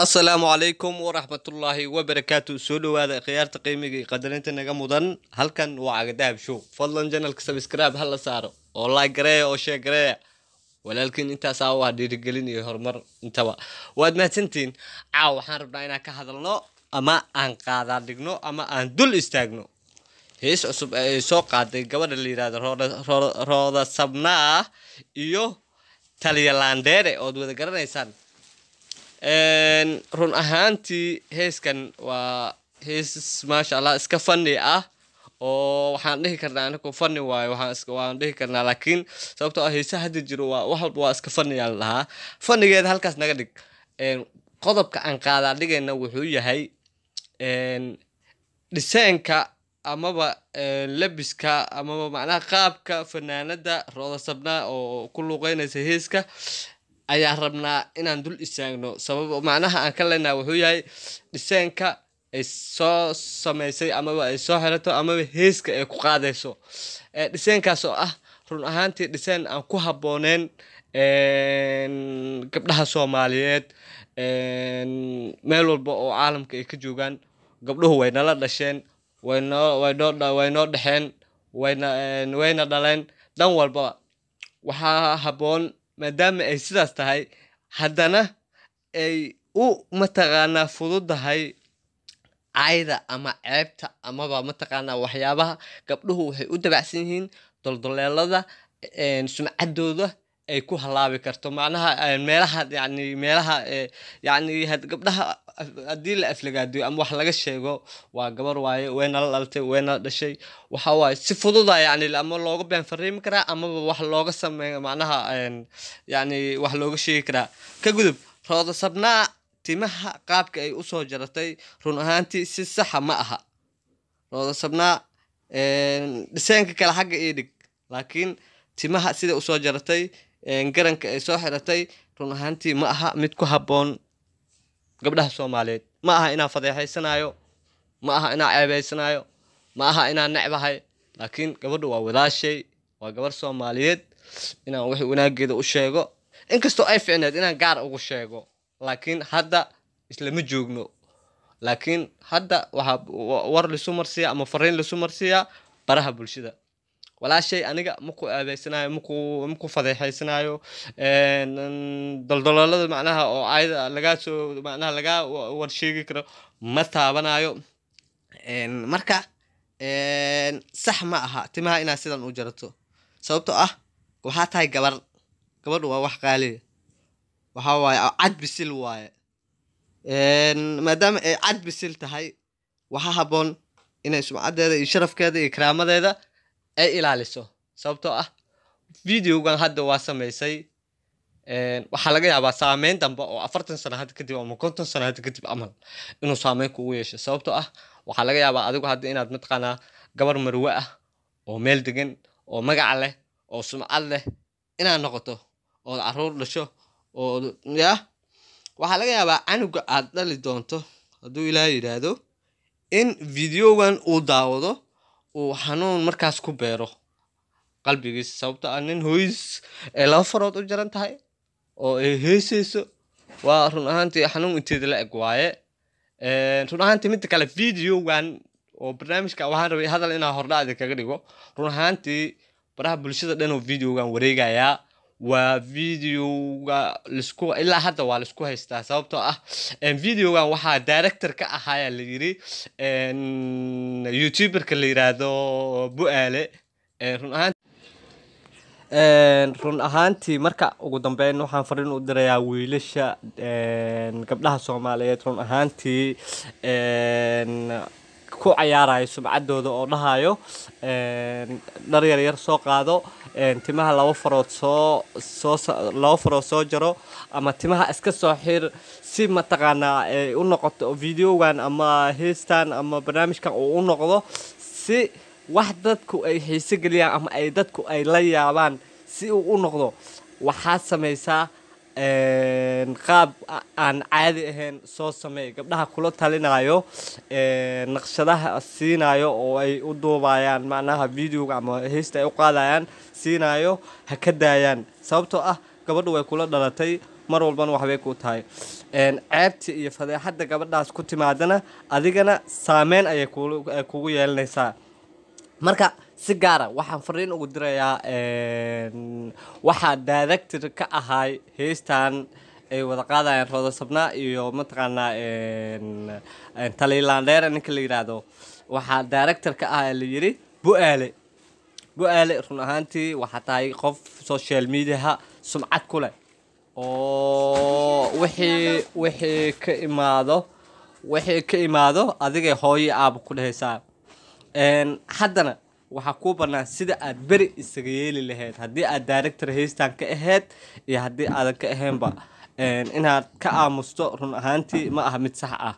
السلام عليكم ورحمة الله وبركاته سولو هذا خيار تقييمي قدرت نجا مدن هل كان وعقدها بشو فضلا جنال سبسكرايب هلا صاروا والله قريه أو شيء قريه ولكن أنت ساوا دير قلني هرمر أنت واد ما تنتين عاو حرب ناينا كهذا أما أن قاعد دقنو أما أن دل استجنو هيس أصب سوق عاد قبل اللي هذا روضة سبنا إيوه تاليلاندير أو دو ذكرنا إنسان run ahaantii heeskan waa hees maasha Allah iska funny ah oo waxaan dhihi karnaa anagu funny waayo waan dhihi karnaa laakiin sababtoo ah heesaha hadda jiro waa wax walba waa iska funny aan lahaa funnigeeda halkaas naga dhig qodobka aan qaadaa dhigayna wuxuu yahay dhiseenka amaba labiska amaba macnaha qaabka fanaanada Rooda Sabna oo ku luqeynaysa heeska ayaa rabnaa inaan dul istaagno sabab macnaha aan ka leenahay wuxuu yahay dhiseenka ay soo sameysay amaba ay soo xirato amaba heeska ay ku qaadayso dhiseenkaas oo ah run ahaantii dhiseen aan ku habooneen gabdhaha Soomaaliyeed meel walba oo caalamka ay ka joogaan gabdhuhu way nala dhasheen way noo dhaxeen wayna dhaleen dan walba waxa haboon maadaama ay sidaas tahay haddana ay u mataqaanaa fududahay ayda ama ceebta amaba mataqaanaa waxyaabaha gabdhuhu waxay u dabacsan yihiin doldoleelada sumcadooda ay ku halaabi karto macnaha meelaha had gabdhaha hadii la aflagaadiyo ama wax laga sheego waa gabar waaye wayna la dhaltay wayna dhashay waxa waaye si fududa ama looga been fariimi karaa ama wax looga sameeyo macnaha wax looga sheegi karaa ka gudub Rooda Sabna timaha qaabka ay u soo jaratay run ahaantii si sax ma aha Rooda Sabna dhiseenka kala xagga eedig laakiin timaha sida u soo jaratay garanka ay soo xiratay run ahaantii ma aha mid ku haboon gabdhaha Soomaaliyeed ma aha inaan fadeexaysanayo ma aha inaan ceebaysanayo ma aha inaan necbahay laakiin gabadhu waa wadaashay waa gabar Soomaaliyeed inaan wixii wanaageeda u sheego inkastoo ay fiicneed inaan gaar ugu sheego laakiin hadda isla ma joogno laakiin hadda waxa war la soo marsiya ama fariin la soo marsiya baraha bulshada walaashay aniga maku aabeysanayo maku fadeexaysanayo daldalada macnaha oo ayda laga soo macnaha laga war sheegi karo ma taabanayo marka sax ma aha timaha ina sidan u jarato sababtoo ah waxa tahay gabadhu waa wax qaali waxa waaye cad bisil waaye maadaama ay cad bisil tahay waxa haboon inay sumcadeeda iyo sharafkeeda iyo karaamadeeda ay ilaaliso sababtoo ah videogan hadda waa sameysay waxa laga yaabaa saameyn dambe oo 40 sano hadda kadib ama 50 sano hadda kadib amal inuu saameyn kugu yeesho sababtoo ah waxa laga yaabaa adigu hadda inaad matqana gabar marwe ah oo meel degan oo magac leh oo sumcad leh inaad noqoto oo caruur dhasho oo waxa laga yaabaa anuga aad dhali doonto haduu Ilaahay yiraahdo in videogan uu daawado oo xanuun markaas ku beero qalbigiisa sababtoo ah nin hooyis laba farood u jaran tahay oo ay heesayso waa run ahaantii xanuun inteeda la eg waaye run ahaantii mid kale videogan oo barnaamijka waxaan rabay hadal inaan hordhaada kaga dhigo run ahaantii baraha bulshada dhan oo videogan wareegaya waa videoga lisku ilaa hadda waa lisku haystaa sababtoo ah videogan waxa director ka ahaa la yiri YouTuber ka la yiraahdo Bu'aale run ahaantii marka ugu dambeyn waxaan fariin u dirayaa wiilasha gabdhaha Soomaaliyeed run ahaantii ku ciyaarayo sumcadooda oo dhahayo dhar yar soo qaado timaha laba farood soo jaro ama timaha iska soo xir si mataqaanaa ay u noqoto videogan ama heestan ama barnaamijkan uu u noqdo si wax dadku ay xiise galiyaan ama ay dadku ay la yaabaan si uu u noqdo waxa sameysaa qaab aan caadi ahayn soo sameey gabdhaha kula talinayo naqshadaha siinayo oo ay u duubayaan macnaha videoga ama heesta ay u qaadayaan siinayo ha ka daayaan sababtoo ah gabadhu way kula dhalatay mar walbana waxbay ku tahay ceebta iyo fadeexadda gabadhaas ku timaadana adigana saameyn ayay kugu yeelanaysaa marka si gaara waxaan fariin ugu dirayaa waxaa director ka ahay heestan ay wada qaadayaan Rodo Sabna iyo mataqaanaa Taliilandheer ninka la yiraahdo waxaa director ka ah la yiri Bu'aale run ahaantii waxa tahay qof social media sumcad ku leh oo wixii ka imaado adiga hooyo aab ku dhehaysaa haddana waxaa kuu bannaan sida aad beri isaga yeeli lahayd haddii aad director heestan ka ahayd iyo haddii aadan ka ahaynba inaad ka aamusto run ahaantii ma aha mid sax ah